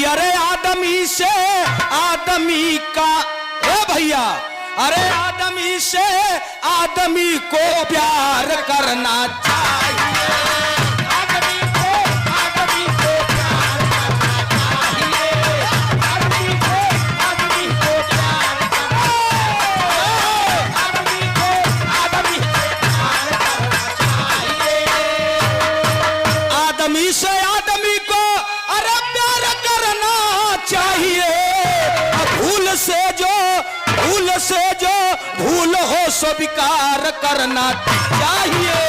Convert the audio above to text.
अरे आदमी से आदमी का, ए भैया, अरे आदमी से आदमी को प्यार करना चाहिए। आदमी को प्यार करना चाहिए। आदमी को प्यार करना चाहिए। आदमी से आदमी को अरे प्यार करना चाहिए। भूल से जो भूल हो स्वीकार करना चाहिए।